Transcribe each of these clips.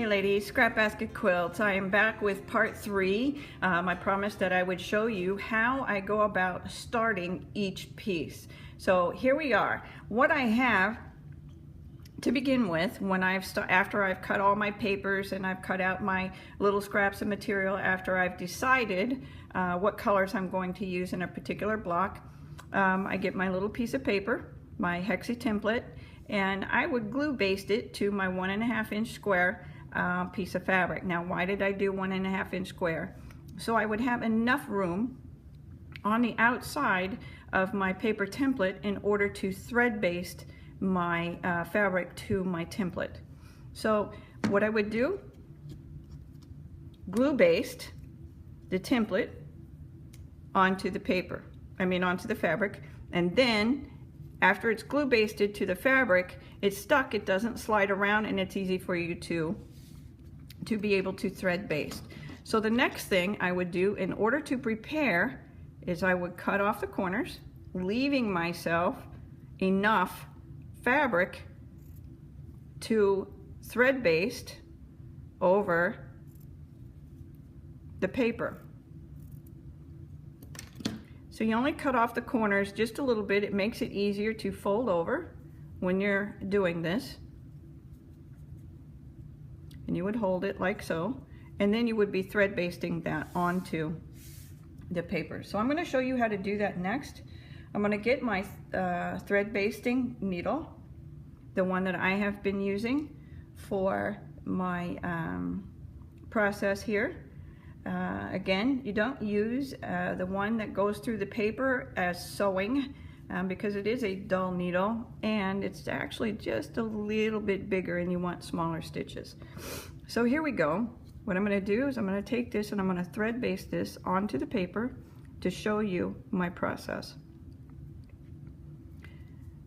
Hey ladies, Scrap Basket Quilts. I am back with part 3. I promised that I would show you how I go about starting each piece. So here we are. What I have to begin with, when after I've cut all my papers and I've cut out my little scraps of material, after I've decided what colors I'm going to use in a particular block, I get my little piece of paper, my Hexi template, and I would glue baste it to my 1.5 inch square piece of fabric. Now, why did I do 1.5 inch square? So I would have enough room on the outside of my paper template in order to thread baste my fabric to my template. So what I would do, glue baste the template onto the paper, onto the fabric, and then after it's glue basted to the fabric, it's stuck, it doesn't slide around, and it's easy for you to be able to thread baste. So the next thing I would do in order to prepare is I would cut off the corners, leaving myself enough fabric to thread baste over the paper. So you only cut off the corners just a little bit. It makes it easier to fold over when you're doing this. And you would hold it like so, and then you would be thread basting that onto the paper. So I'm going to show you how to do that next. I'm going to get my thread basting needle, the one that I have been using for my process here. Again, you don't use the one that goes through the paper as sewing because it is a dull needle and it's actually just a little bit bigger and you want smaller stitches. So here we go. What I'm going to do is I'm going to take this and I'm going to thread baste this onto the paper to show you my process.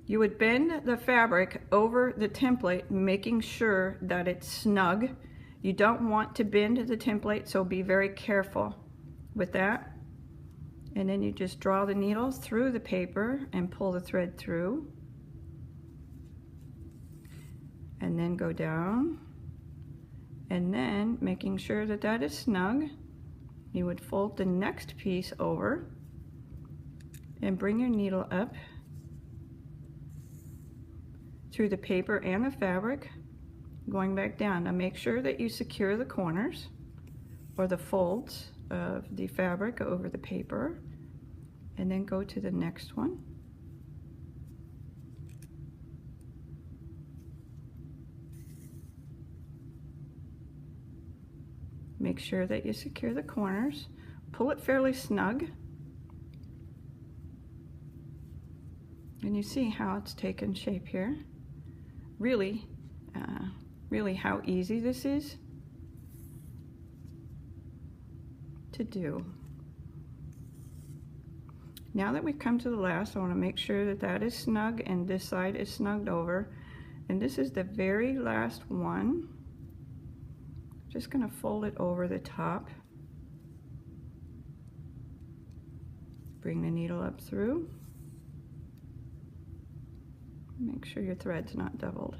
You would bend the fabric over the template, making sure that it's snug. You don't want to bend the template, so be very careful with that. And then you just draw the needle through the paper and pull the thread through. And then go down. And then, making sure that that is snug, you would fold the next piece over and bring your needle up through the paper and the fabric, going back down. Now make sure that you secure the corners or the folds of the fabric over the paper, and then go to the next one. Make sure that you secure the corners. Pull it fairly snug. And you see how it's taken shape here. Really how easy this is to do. Now that we've come to the last, I want to make sure that that is snug and this side is snugged over. And this is the very last one. Just going to fold it over the top. Bring the needle up through. Make sure your thread's not doubled.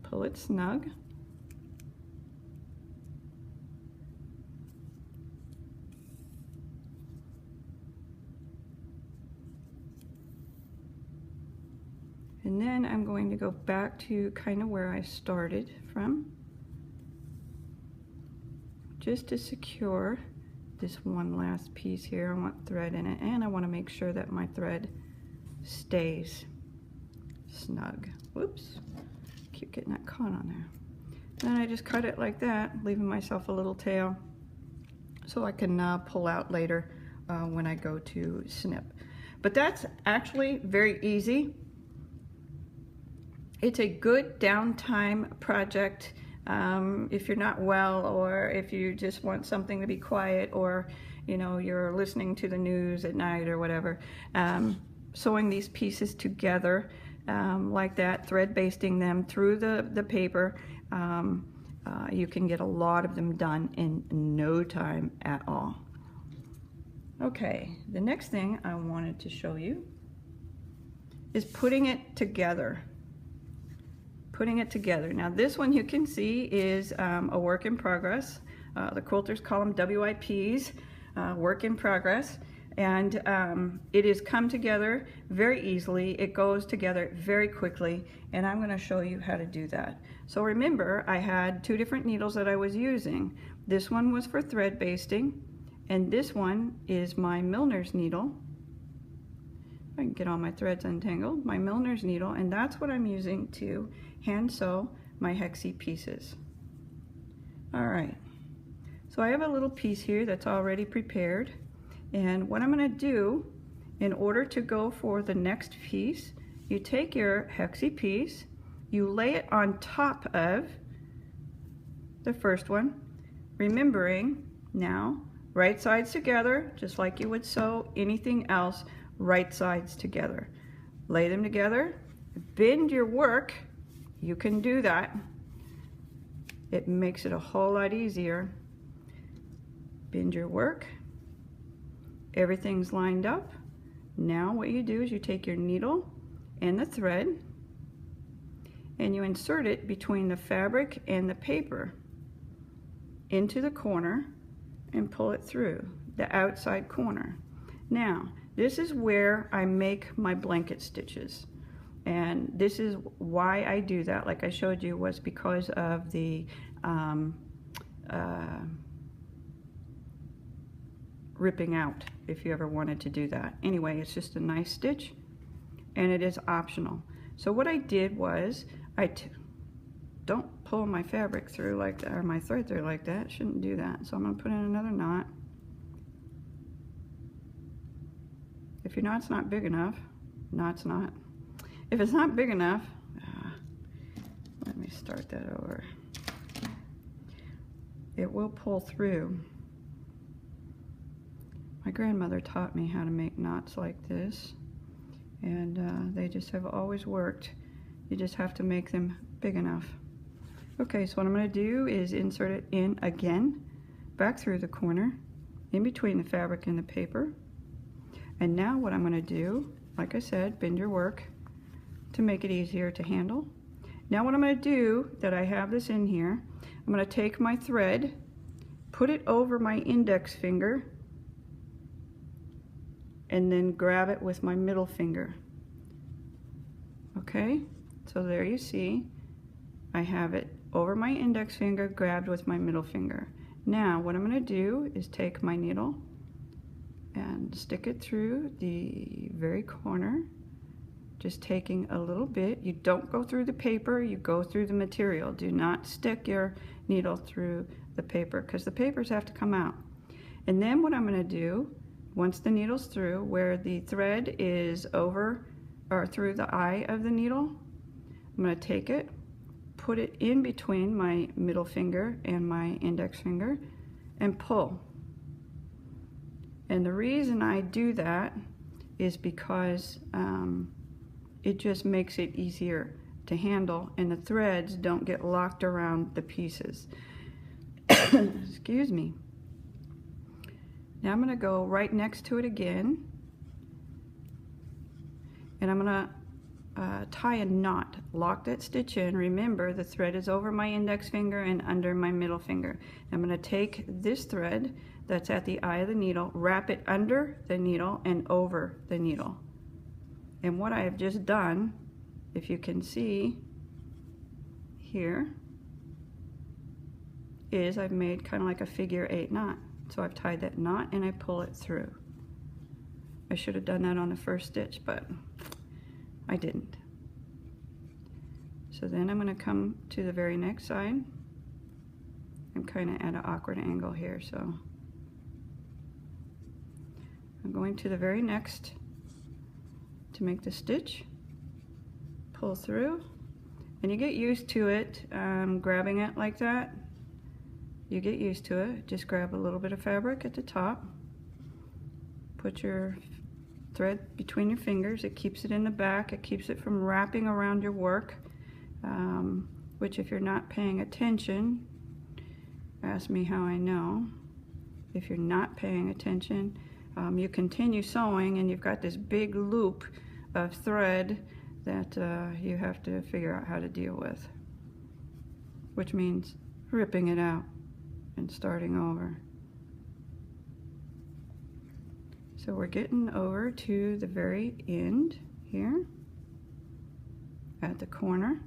Pull it snug. And then I'm going to go back to kind of where I started from, just to secure this one last piece here. I want thread in it, and I want to make sure that my thread stays snug. Whoops, keep getting that caught on there. Then I just cut it like that, leaving myself a little tail so I can pull out later when I go to snip. But that's actually very easy. It's a good downtime project if you're not well, or if you just want something to be quiet, or you're listening to the news at night or whatever. Sewing these pieces together like that, thread basting them through the paper, you can get a lot of them done in no time at all. Okay, the next thing I wanted to show you is putting it together. putting it together. Now this one you can see is a work in progress. The quilters call them WIPs, work in progress. And it has come together very easily. It goes together very quickly, and I'm going to show you how to do that. So remember, I had two different needles that I was using. This one was for thread basting, and this one is my milliner's needle. I can get all my threads untangled. My milliner's needle, and that's what I'm using to hand sew my Hexi pieces. All right, so I have a little piece here that's already prepared. And what I'm going to do, in order to go for the next piece, you take your Hexi piece, you lay it on top of the first one, remembering now, right sides together, just like you would sew anything else, right sides together. Lay them together, bend your work, you can do that. It makes it a whole lot easier. Bend your work. Everything's lined up. Now what you do is you take your needle and the thread and you insert it between the fabric and the paper into the corner and pull it through the outside corner. Now this is where I make my blanket stitches, and this is why I do that, like I showed you, was because of the ripping out, if you ever wanted to do that. Anyway, it's just a nice stitch and it is optional. So what I did was don't pull my fabric through like that, or my thread through like that. Shouldn't do that. So I'm going to put in another knot. If your knot's not big enough, knot's not. If it's not big enough, let me start that over. It will pull through. My grandmother taught me how to make knots like this, and they just have always worked. You just have to make them big enough. Okay, so what I'm going to do is insert it in again, back through the corner, in between the fabric and the paper. And now what I'm going to do, like I said, bend your work to make it easier to handle. Now what I'm going to do, that I have this in here, I'm going to take my thread, put it over my index finger, and then grab it with my middle finger. Okay, so there you see, I have it over my index finger, grabbed with my middle finger. Now what I'm going to do is take my needle and stick it through the very corner, just taking a little bit. You don't go through the paper, you go through the material. Do not stick your needle through the paper, because the papers have to come out. And then what I'm going to do, once the needle's through, where the thread is over or through the eye of the needle, I'm going to take it, put it in between my middle finger and my index finger, and pull. And the reason I do that is because it just makes it easier to handle, and the threads don't get locked around the pieces. Excuse me. Now I'm going to go right next to it again, and I'm going to tie a knot, lock that stitch in. Remember, the thread is over my index finger and under my middle finger. I'm going to take this thread that's at the eye of the needle, wrap it under the needle and over the needle. And what I have just done, if you can see here, is I've made kind of like a figure 8 knot. So I've tied that knot and I pull it through. I should have done that on the first stitch, but I didn't. So then I'm going to come to the very next side. I'm kind of at an awkward angle here, so I'm going to the very next to make the stitch, pull through, and you get used to it, grabbing it like that. You get used to it. Just grab a little bit of fabric at the top, put your thread between your fingers. It keeps it in the back. It keeps it from wrapping around your work, which if you're not paying attention, ask me how I know. If you're not paying attention, you continue sewing and you've got this big loop of thread that you have to figure out how to deal with, which means ripping it out and starting over. So we're getting over to the very end here at the corner.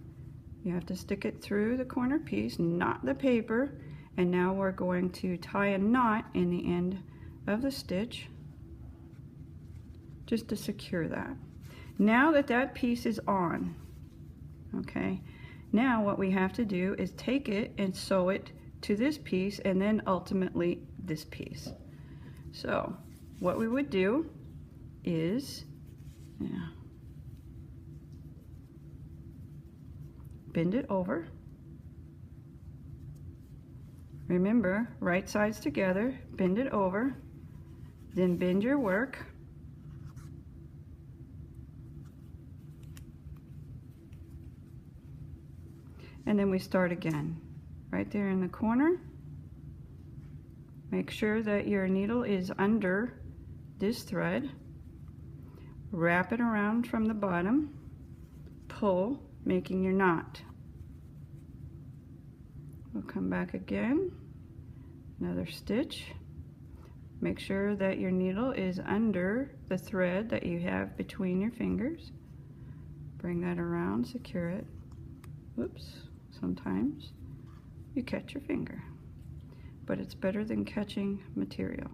You have to stick it through the corner piece, not the paper, and now we're going to tie a knot in the end of the stitch just to secure that. Now that that piece is on, okay, now what we have to do is take it and sew it to this piece and then ultimately this piece. So what we would do is bend it over. Remember, right sides together, bend it over, then bend your work. And then we start again, right there in the corner. Make sure that your needle is under this thread. Wrap it around from the bottom, pull, making your knot. We'll come back again, another stitch. Make sure that your needle is under the thread that you have between your fingers. Bring that around, secure it. Whoops, sometimes you catch your finger, but it's better than catching material.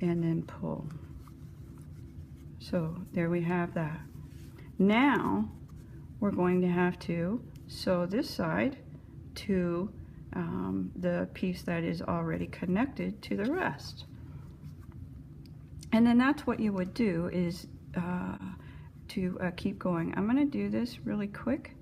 And then pull. So there we have that. Now we're going to have to sew this side to the piece that is already connected to the rest. And then that's what you would do is to keep going. I'm going to do this really quick.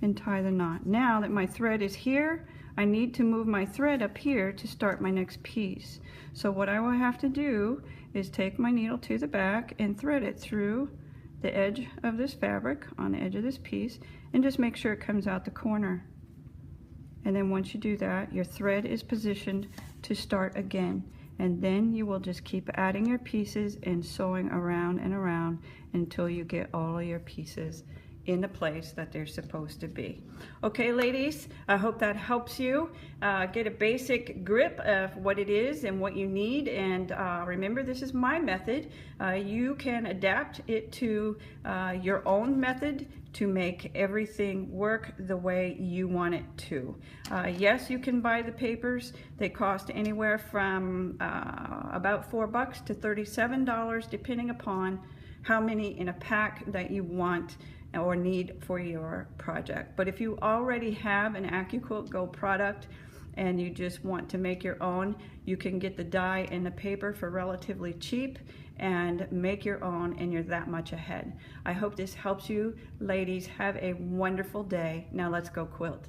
And tie the knot. Now that my thread is here, I need to move my thread up here to start my next piece. So what I will have to do is take my needle to the back and thread it through the edge of this fabric on the edge of this piece and just make sure it comes out the corner. And then once you do that, your thread is positioned to start again. And then you will just keep adding your pieces and sewing around and around until you get all of your pieces in the place that they're supposed to be. Okay, ladies, I hope that helps you get a basic grip of what it is and what you need. And remember, this is my method. You can adapt it to your own method to make everything work the way you want it to. Yes, you can buy the papers. They cost anywhere from about $4 to $37, depending upon how many in a pack that you want or need for your project. But if you already have an AccuQuilt Go product and you just want to make your own, you can get the die and the paper for relatively cheap and make your own, and you're that much ahead. I hope this helps you. Ladies, have a wonderful day. Now let's go quilt.